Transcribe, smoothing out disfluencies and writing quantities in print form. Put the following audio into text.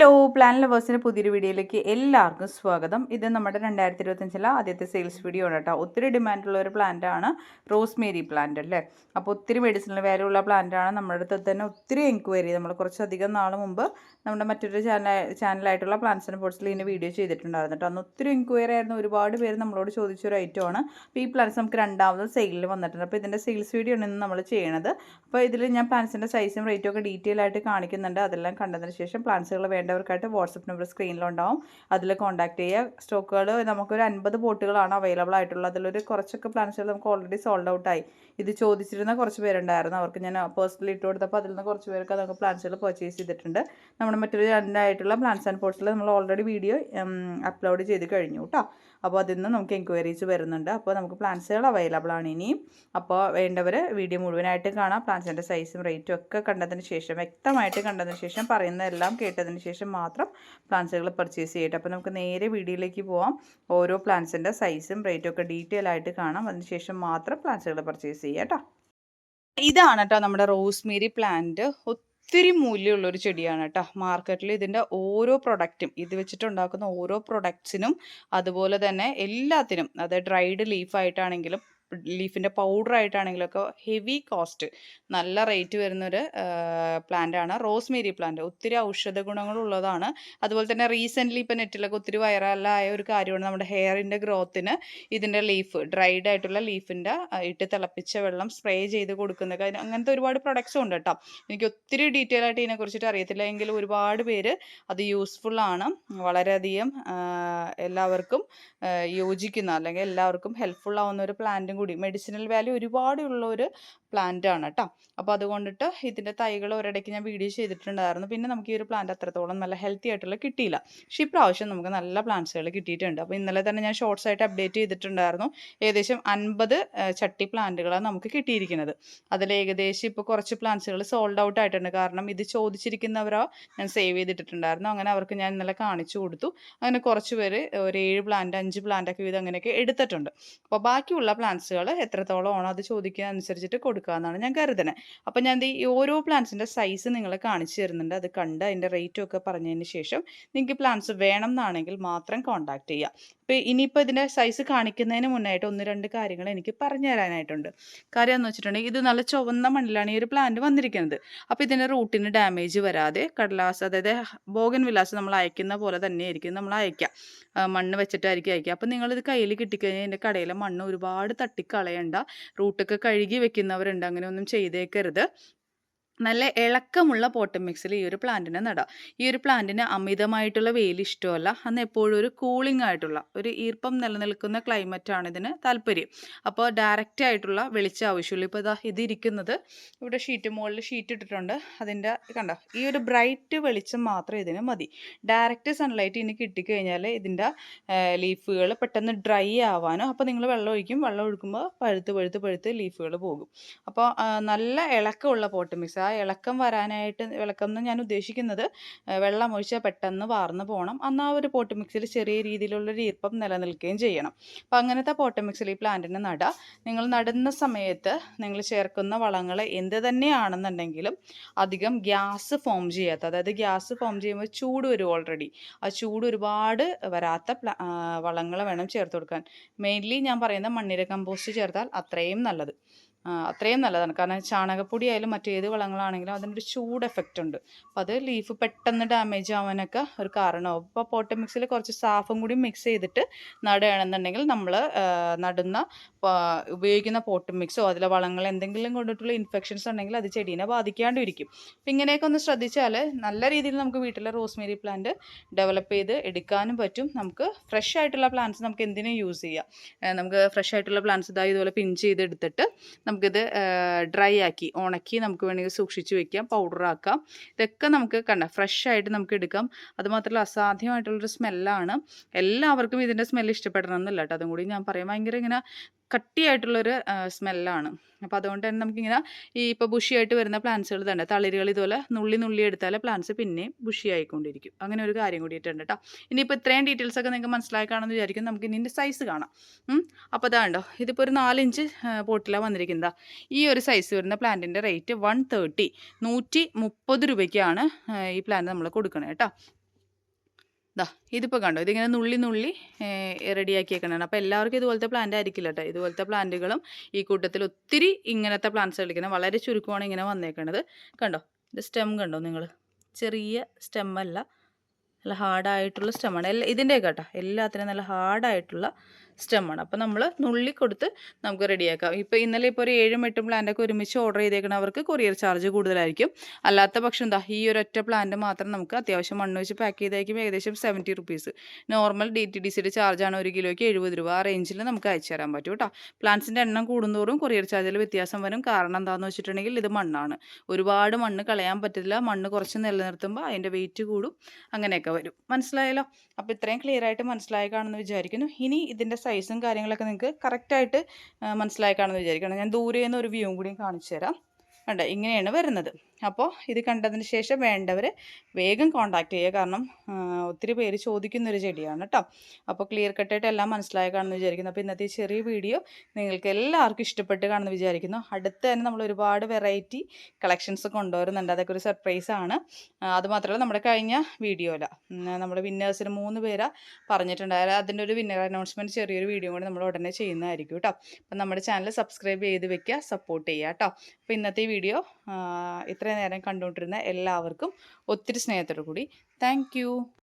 Hello plan ലവേഴ്സിൻ്റെ പുതിയൊരു വീഡിയോയിലേക്ക് എല്ലാവർക്കും സ്വാഗതം. ഇത് നമ്മുടെ 2025 ആദ്യത്തെ സെയിൽസ് വീഡിയോ ആണ് കേട്ടോ. ഒത്തിരി ഡിമാൻഡുള്ള ഒരു പ്ലാന്റാണ് റോസ്മേരി പ്ലാന്റ് അല്ലേ. അപ്പോൾ ഒത്തിരി മെഡിസിനൽ വാല്യൂ ഉള്ള പ്ലാന്റാണ്. നമ്മുടെ അടുത്ത് തന്നെ ഒത്തിരി എൻക്വയറി നമ്മൾ കുറച്ചധികം നാൾ മുമ്പ് നമ്മുടെ മറ്റൊരു ചാനലായിട്ടുള്ള പ്ലാന്റ്സ് ആൻഡ് പോട്ട്സിൽ ഇതിൻ്റെ വീഡിയോ ചെയ്തിട്ടുണ്ടായിരുന്നു കേട്ടോ. അന്ന് ഒത്തിരി എൻക്വയറി ആയിരുന്നു, ഒരുപാട് പേര് നമ്മളോട് ചോദിച്ചൊരു ഐറ്റമാണ്. അപ്പോൾ ഈ പ്ലാന്റ്സ് നമുക്ക് രണ്ടാമത് സെയിലിൽ വന്നിട്ടുണ്ട്. അപ്പോൾ ഇതിൻ്റെ സെയിൽസ് വീഡിയോ ആണ് ഇന്ന് നമ്മൾ ചെയ്യണത്. അപ്പോൾ ഇതിൽ ഞാൻ പ്ലാന്റ്സിൻ്റെ സൈസും റേറ്റും ഒക്കെ ഡീറ്റെയിൽ ആയിട്ട് കാണിക്കുന്നുണ്ട്. അതെല്ലാം കണ്ടതിന് ശേഷം പ്ലാന്റ്സുകൾ വേണ്ടവർക്കായിട്ട് വാട്സപ്പ് നമ്പർ സ്ക്രീനിലുണ്ടാവും, അതിൽ കോൺടാക്ട് ചെയ്യുക. സ്റ്റോക്കുകൾ നമുക്കൊരു 50 പോട്ടുകളാണ് അവൈലബിൾ ആയിട്ടുള്ളത്. അതിലൊരു കുറച്ചൊക്കെ പ്ലാന്റ്സുകൾ നമുക്ക് ഓൾറെഡി സോൾഡ് ഔട്ടായി. ഇത് ചോദിച്ചിരുന്ന കുറച്ച് പേരുണ്ടായിരുന്നു, അവർക്ക് ഞാൻ പേഴ്സണലി ഇട്ട് കൊടുത്തപ്പോൾ അതിൽ നിന്ന് കുറച്ച് പേർക്ക് നമുക്ക് പ്ലാന്റ്സുകൾ പർച്ചേസ് ചെയ്തിട്ടുണ്ട്. നമ്മുടെ മറ്റൊരു രണ്ടായിട്ടുള്ള പ്ലാന്റ്സ് ആൻഡ് പോട്ട്സിൽ നമ്മൾ ഓൾറെഡി വീഡിയോ അപ്ലോഡ് ചെയ്ത് കഴിഞ്ഞു കേട്ടോ. അപ്പോൾ അതിൽ നിന്ന് നമുക്ക് എൻക്വയറീസ് വരുന്നുണ്ട്. അപ്പോൾ നമുക്ക് പ്ലാന്റ്സുകൾ അവൈലബിൾ ആണ് ഇനിയും. അപ്പോൾ വേണ്ടവർ വീഡിയോ മുഴുവനായിട്ട് കാണാം. പ്ലാന്റ്സിൻ്റെ സൈസും റേറ്റും ഒക്കെ കണ്ടതിന് ശേഷം, വ്യക്തമായിട്ട് കണ്ടതിന് ശേഷം, പറയുന്നതെല്ലാം കേട്ടതിന് ശേഷം മാത്രം പ്ലാന്റ്സുകൾ പർച്ചേസ് ചെയ്യട്ടെ. അപ്പോൾ നമുക്ക് നേരെ വീഡിയോയിലേക്ക് പോവാം. ഓരോ പ്ലാന്റ്സിൻ്റെ സൈസും റേറ്റും ഒക്കെ ഡീറ്റെയിൽ ആയിട്ട് കാണാം. അതിനുശേഷം മാത്രം പ്ലാന്റ്സുകൾ പർച്ചേസ് ചെയ്യാം കേട്ടോ. ഇതാണ് കേട്ടോ നമ്മുടെ റോസ്മേരി പ്ലാന്റ്. ഒത്തിരി മൂല്യമുള്ളൊരു ചെടിയാണ് കേട്ടോ. മാർക്കറ്റിൽ ഇതിൻ്റെ ഓരോ പ്രൊഡക്റ്റും, ഇത് വെച്ചിട്ടുണ്ടാക്കുന്ന ഓരോ പ്രൊഡക്ട്സിനും അതുപോലെ തന്നെ എല്ലാത്തിനും, അതായത് ഡ്രൈഡ് ലീഫായിട്ടാണെങ്കിലും ലീഫിൻ്റെ പൗഡർ ആയിട്ടാണെങ്കിലൊക്കെ ഹെവി കോസ്റ്റ്, നല്ല റേറ്റ് വരുന്നൊരു പ്ലാന്റാണ് റോസ്മേരി പ്ലാന്റ്. ഒത്തിരി ഔഷധ ഗുണങ്ങളുള്ളതാണ്. അതുപോലെ തന്നെ റീസെൻ്റ്ലി ഇപ്പോൾ നെറ്റിലൊക്കെ ഒത്തിരി വൈറലായ ഒരു കാര്യമാണ് നമ്മുടെ ഹെയറിൻ്റെ ഗ്രോത്തിന് ഇതിൻ്റെ ലീഫ്, ഡ്രൈഡ് ആയിട്ടുള്ള ലീഫിൻ്റെ ഇട്ട് തിളപ്പിച്ച വെള്ളം സ്പ്രേ ചെയ്ത് കൊടുക്കുന്നത്. അങ്ങനത്തെ ഒരുപാട് പ്രൊഡക്ട്സും ഉണ്ട് കേട്ടോ. എനിക്ക് ഒത്തിരി ഡീറ്റെയിൽ ആയിട്ട് ഇതിനെക്കുറിച്ചിട്ട് അറിയത്തില്ല, എങ്കിലും ഒരുപാട് പേര് അത് യൂസ്ഫുള്ളാണ്. വളരെയധികം എല്ലാവർക്കും യോജിക്കുന്ന, അല്ലെങ്കിൽ എല്ലാവർക്കും ഹെൽപ്ഫുൾ ആവുന്ന ഒരു പ്ലാന്റും കൂടി, മെഡിസിനൽ വാല്യൂ ഒരുപാടുള്ള ഒരു പ്ലാന്റ് ആണ് കേട്ടോ. അപ്പോൾ അതുകൊണ്ടിട്ട് ഇതിൻ്റെ തൈകൾ ഒരിടയ്ക്ക് ഞാൻ വീഡിയോ ചെയ്തിട്ടുണ്ടായിരുന്നു. പിന്നെ നമുക്ക് ഈ ഒരു പ്ലാന്റ് അത്രത്തോളം നല്ല ഹെൽത്തി ആയിട്ടുള്ള കിട്ടിയില്ല. പക്ഷേ ഇപ്രാവശ്യം നമുക്ക് നല്ല പ്ലാന്റ്സുകൾ കിട്ടിയിട്ടുണ്ട്. അപ്പോൾ ഇന്നലെ തന്നെ ഞാൻ ഷോർട്സ് ആയിട്ട് അപ്ഡേറ്റ് ചെയ്തിട്ടുണ്ടായിരുന്നു. ഏകദേശം 50 ചട്ടി പ്ലാന്റുകളാണ് നമുക്ക് കിട്ടിയിരിക്കുന്നത്. അതിൽ ഏകദേശം ഇപ്പോൾ കുറച്ച് പ്ലാന്റ്സുകൾ സോൾഡ് ഔട്ട് ആയിട്ടുണ്ട്. കാരണം ഇത് ചോദിച്ചിരിക്കുന്നവരോ ഞാൻ സേവ് ചെയ്തിട്ടുണ്ടായിരുന്നു. അങ്ങനെ അവർക്ക് ഞാൻ ഇന്നലെ കാണിച്ചു കൊടുത്തു. അങ്ങനെ കുറച്ച് പേര് ഒരു 7 പ്ലാന്റ് 5 പ്ലാന്റൊക്കെ വീതം അങ്ങനെയൊക്കെ എടുത്തിട്ടുണ്ട്. അപ്പോൾ ബാക്കിയുള്ള പ്ലാന്റ്സുകൾ എത്രത്തോളം ആണോ അത് ചോദിക്കുക അനുസരിച്ചിട്ട് കൊടുക്കാമെന്നാണ് ഞാൻ കരുതുന്നത്. അപ്പോൾ ഞാൻ ഈ ഓരോ പ്ലാന്റ്സിൻ്റെ സൈസ് നിങ്ങളെ കാണിച്ചു തരുന്നുണ്ട്. അത് കണ്ട് അതിൻ്റെ റേറ്റും ഒക്കെ പറഞ്ഞതിന് ശേഷം നിങ്ങൾക്ക് പ്ലാന്റ്സ് വേണം എന്നാണെങ്കിൽ മാത്രം കോൺടാക്ട് ചെയ്യുക. അപ്പോൾ ഇനിയിപ്പോൾ ഇതിൻ്റെ സൈസ് കാണിക്കുന്നതിന് മുന്നായിട്ട് 1-2 കാര്യങ്ങൾ എനിക്ക് പറഞ്ഞു തരാനായിട്ടുണ്ട്. കാര്യം എന്ന് വെച്ചിട്ടുണ്ടെങ്കിൽ, ഇത് നല്ല ചുവന്ന മണ്ണിലാണ് ഈ ഒരു പ്ലാന്റ് വന്നിരിക്കുന്നത്. അപ്പോൾ ഇതിൻ്റെ റൂട്ടിന് ഡാമേജ് വരാതെ കടലാസ്, അതായത് ബോഗൻ വിലാസ് നമ്മൾ അയക്കുന്ന പോലെ തന്നെ ആയിരിക്കും നമ്മൾ അയക്കുക. മണ്ണ് വെച്ചിട്ടായിരിക്കും അയക്കുക. അപ്പോൾ നിങ്ങളിത് കയ്യിൽ കിട്ടിക്കഴിഞ്ഞാൽ ഇതിൻ്റെ കടയിലെ മണ്ണ് ഒരുപാട് തട്ടിക്കളയണ്ട. റൂട്ടൊക്കെ കഴുകി വെക്കുന്നവരുണ്ട്, അങ്ങനെയൊന്നും ചെയ്തേക്കരുത്. നല്ല ഇളക്കമുള്ള പോട്ടം മിക്സിൽ ഈ ഒരു പ്ലാന്റിനെ നടാം. ഈ ഒരു പ്ലാന്റിന് അമിതമായിട്ടുള്ള വെയിൽ ഇഷ്ടമല്ല, അന്ന് എപ്പോഴും ഒരു കൂളിംഗ് ആയിട്ടുള്ള ഒരു ഈർപ്പം നിലനിൽക്കുന്ന ക്ലൈമറ്റാണ് ഇതിന് താല്പര്യം. അപ്പോൾ ഡയറക്റ്റ് ആയിട്ടുള്ള വെളിച്ചം ആവശ്യമുള്ളൂ. ഇപ്പോൾ ഇതാ ഇതിരിക്കുന്നത് ഇവിടെ മുകളിൽ ഷീറ്റ് ഇട്ടിട്ടുണ്ട്. അതിൻ്റെ കണ്ടോ, ഈ ഒരു ബ്രൈറ്റ് വെളിച്ചം മാത്രം ഇതിന് മതി. ഡയറക്റ്റ് സൺലൈറ്റ് ഇനി കിട്ടിക്കഴിഞ്ഞാൽ ഇതിൻ്റെ ലീഫുകൾ പെട്ടെന്ന് ഡ്രൈ ആവാനോ, അപ്പോൾ നിങ്ങൾ വെള്ളം ഒഴിക്കും, വെള്ളം ഒഴിക്കുമ്പോൾ പഴുത്ത് ലീഫുകൾ പോകും. അപ്പോൾ നല്ല ഇളക്കമുള്ള പോട്ട് മിക്സ്, ആ ഇളക്കം വരാനായിട്ട്, ഇളക്കം എന്ന് ഞാൻ ഉദ്ദേശിക്കുന്നത് വെള്ളം ഒഴിച്ചാൽ പെട്ടെന്ന് വാർന്ന് പോകണം. അന്ന് ആ ഒരു പോട്ട് മിക്സിൽ ചെറിയ രീതിയിലുള്ളൊരു ഈർപ്പം നിലനിൽക്കുകയും ചെയ്യണം. അപ്പോൾ അങ്ങനത്തെ പോട്ട് മിക്സിൽ ഈ പ്ലാന്റിനെ നടുക. നിങ്ങൾ നടുന്ന സമയത്ത് നിങ്ങൾ ചേർക്കുന്ന വളങ്ങൾ എന്ത് തന്നെയാണെന്നുണ്ടെങ്കിലും അധികം ഗ്യാസ് ഫോം ചെയ്യാത്ത, അതായത് ഗ്യാസ് ഫോം ചെയ്യുമ്പോൾ ചൂട് വരും ഓൾറെഡി, ആ ചൂട് ഒരുപാട് വരാത്ത വളങ്ങൾ വേണം ചേർത്ത് കൊടുക്കാൻ. മെയിൻലി ഞാൻ പറയുന്ന മണ്ണിര കമ്പോസ്റ്റ് ചേർത്താൽ അത്രയും നല്ലത്. അത്രയും നല്ലതാണ്. കാരണം ചാണകപ്പൊടി ആയാലും മറ്റേത് വളങ്ങളാണെങ്കിലും അതിനൊരു ചൂട് എഫക്റ്റ് ഉണ്ട്. അപ്പോൾ അത് ലീഫ് പെട്ടെന്ന് ഡാമേജ് ആവാനൊക്കെ ഒരു കാരണമാവും. അപ്പോൾ പോട്ട് മിക്സിൽ കുറച്ച് സാഫും കൂടി മിക്സ് ചെയ്തിട്ട് നടുകയാണെന്നുണ്ടെങ്കിൽ നമ്മൾ നടുന്ന ഉപയോഗിക്കുന്ന പോട്ട് മിക്സോ അതിലെ വളങ്ങൾ എന്തെങ്കിലും കൊണ്ടിട്ടുള്ള ഇൻഫെക്ഷൻസ് ഉണ്ടെങ്കിൽ അത് ചെടീനെ ബാധിക്കാണ്ടിരിക്കും. അപ്പോൾ ഇങ്ങനെയൊക്കെ ഒന്ന് ശ്രദ്ധിച്ചാൽ നല്ല രീതിയിൽ നമുക്ക് വീട്ടിലെ റോസ്മേരി പ്ലാന്റ് ഡെവലപ്പ് ചെയ്ത് എടുക്കാനും പറ്റും. നമുക്ക് ഫ്രഷ് ആയിട്ടുള്ള പ്ലാന്റ്സ് നമുക്ക് എന്തിനും യൂസ് ചെയ്യാം. നമുക്ക് ഫ്രഷ് ആയിട്ടുള്ള പ്ലാന്റ്സ് ഇതുപോലെ പിഞ്ച് ചെയ്തെടുത്തിട്ട് നമുക്കിത് ഡ്രൈ ആക്കി ഉണക്കി നമുക്ക് വേണമെങ്കിൽ സൂക്ഷിച്ച് വെക്കാം, പൗഡറാക്കാം. ഇതൊക്കെ നമുക്ക് ഫ്രഷ് ആയിട്ട് നമുക്ക് എടുക്കാം. അതുമാത്രമല്ല അസാധ്യമായിട്ടുള്ളൊരു സ്മെല്ലാണ്. എല്ലാവർക്കും ഇതിൻ്റെ സ്മെല്ല് ഇഷ്ടപ്പെടണം എന്നല്ല കേട്ടോ, അതും കൂടി ഞാൻ പറയാം. ഭയങ്കര ഇങ്ങനെ കട്ടിയായിട്ടുള്ളൊരു സ്മെല്ലാണ്. അപ്പോൾ അതുകൊണ്ട് തന്നെ നമുക്കിങ്ങനെ ഈ ഇപ്പോൾ ബുഷിയായിട്ട് വരുന്ന പ്ലാന്റ്സുകൾ തന്നെ തളിരുകൾ ഇതുപോലെ നുള്ളി എടുത്താൽ പ്ലാന്റ്സ് പിന്നെയും ബുഷി ആയിക്കൊണ്ടിരിക്കും. അങ്ങനെ ഒരു കാര്യം കൂടിയിട്ടുണ്ട് കേട്ടോ. ഇനിയിപ്പോൾ ഇത്രയും ഡീറ്റെയിൽസൊക്കെ നിങ്ങൾക്ക് മനസ്സിലായി കാണുമെന്ന് വിചാരിക്കും. നമുക്ക് ഇതിൻ്റെ സൈസ് കാണാം. അപ്പോൾ അതാണ്ടോ, ഇതിപ്പോൾ ഒരു 4 ഇഞ്ച് പോട്ടിലാണ് വന്നിരിക്കുന്നത്. ഈ ഒരു സൈസ് വരുന്ന പ്ലാന്റിൻ്റെ റേറ്റ് 130 രൂപയ്ക്കാണ് ഈ പ്ലാന്റ് നമ്മൾ കൊടുക്കണേ കേട്ടോ. ദാ ഇതിപ്പോൾ കണ്ടോ, ഇതിങ്ങനെ നുള്ളി നുള്ളി റെഡിയാക്കിയേക്കണതാണ്. അപ്പോൾ എല്ലാവർക്കും ഇതുപോലത്തെ പ്ലാന്റ് ആയിരിക്കില്ല കേട്ടോ. ഇതുപോലത്തെ പ്ലാന്റുകളും ഈ കൂട്ടത്തിൽ ഒത്തിരി ഇങ്ങനത്തെ പ്ലാന്റ്സ് കളിക്കുന്നത് വളരെ ചുരുക്കമാണ് ഇങ്ങനെ വന്നേക്കണത്. കണ്ടോ, ഇത് സ്റ്റെം കണ്ടോ നിങ്ങൾ, ചെറിയ സ്റ്റെം അല്ല, നല്ല ഹാർഡായിട്ടുള്ള സ്റ്റെമ്മാണ്. ഇതിൻ്റെയൊക്കെ കേട്ടോ എല്ലാത്തിനും നല്ല ഹാർഡായിട്ടുള്ള സ്റ്റെമ്മാണ്. അപ്പോൾ നമ്മൾ നുള്ളി കൊടുത്ത് നമുക്ക് റെഡിയാക്കാം. ഇപ്പോൾ ഇന്നലെ ഇപ്പോൾ ഒരു 7-8 പ്ലാന്റൊക്കെ ഒരുമിച്ച് ഓർഡർ ചെയ്തേക്കണവർക്ക് കൊറിയർ ചാർജ് കൂടുതലായിരിക്കും. അല്ലാത്ത പക്ഷം എന്താ, ഈ ഒരൊറ്റ പ്ലാന്റ് മാത്രം നമുക്ക് അത്യാവശ്യം മണ്ണ് വെച്ച് പാക്ക് ചെയ്തേക്കും ഏകദേശം 70 റുപ്പീസ്. നോർമൽ DTDCയുടെ ചാർജാണ് 1 കിലോയ്ക്ക് 70 രൂപ. ആ റേഞ്ചിൽ നമുക്ക് അയച്ചു തരാൻ പറ്റും കേട്ടോ. പ്ലാന്റ്സിൻ്റെ എണ്ണം കൂടുന്തോറും കൊറിയർ ചാർജിൽ വ്യത്യാസം വരും. കാരണം എന്താണെന്ന് വെച്ചിട്ടുണ്ടെങ്കിൽ ഇത് മണ്ണാണ്. ഒരുപാട് മണ്ണ് കളയാൻ പറ്റില്ല. മണ്ണ് കുറച്ച് നിലനിർത്തുമ്പോൾ അതിൻ്റെ വെയിറ്റ് കൂടും, അങ്ങനെയൊക്കെ വരും. മനസ്സിലായല്ലോ? അപ്പോൾ ഇത്രയും ക്ലിയർ ആയിട്ട് മനസ്സിലായി കാണുമെന്ന് വിചാരിക്കുന്നു. ഇനി ഇതിൻ്റെ സൈസും കാര്യങ്ങളൊക്കെ നിങ്ങൾക്ക് കറക്റ്റായിട്ട് മനസ്സിലായി കാണുമെന്ന് വിചാരിക്കണം. ഞാൻ ദൂരെ നിന്ന് ഒരു വ്യൂവും കൂടിയും കാണിച്ചു തരാം. കണ്ടോ, ഇങ്ങനെയാണ് വരുന്നത്. അപ്പോൾ ഇത് കണ്ടതിന് ശേഷം വേണ്ടവർ വേഗം കോൺടാക്റ്റ് ചെയ്യുക. കാരണം ഒത്തിരി പേര് ചോദിക്കുന്നൊരു ചെടിയാണ് കേട്ടോ. അപ്പോൾ ക്ലിയർ കട്ടായിട്ട് എല്ലാം മനസ്സിലായി കാണുമെന്ന് വിചാരിക്കുന്നു. അപ്പോൾ ഇന്നത്തെ ഈ ചെറിയ വീഡിയോ നിങ്ങൾക്ക് എല്ലാവർക്കും ഇഷ്ടപ്പെട്ട് കാണുമെന്ന് വിചാരിക്കുന്നു. അടുത്ത് തന്നെ നമ്മൾ ഒരുപാട് വെറൈറ്റി കളക്ഷൻസ് കൊണ്ടുവരുന്നുണ്ട്. അതൊക്കെ ഒരു സർപ്രൈസാണ്. അതുമാത്രമല്ല, നമ്മുടെ കഴിഞ്ഞ വീഡിയോയില നമ്മുടെ വിന്നേഴ്സിന് 3 പേരാ പറഞ്ഞിട്ടുണ്ടായത്. അതിൻ്റെ ഒരു വിന്നർ അനൗൺസ്മെൻറ്റ് ചെറിയൊരു വീഡിയോ കൂടി നമ്മൾ ഉടനെ ചെയ്യുന്നതായിരിക്കും കേട്ടോ. അപ്പം നമ്മുടെ ചാനൽ സബ്സ്ക്രൈബ് ചെയ്ത് വെക്കുക, സപ്പോർട്ട് ചെയ്യുക കേട്ടോ. അപ്പോൾ ഇന്നത്തെ വീഡിയോ ഇത്രയും നേരം കണ്ടുകൊണ്ടിരുന്ന എല്ലാവർക്കും ഒത്തിരി സ്നേഹത്തോടു കൂടി താങ്ക് യു.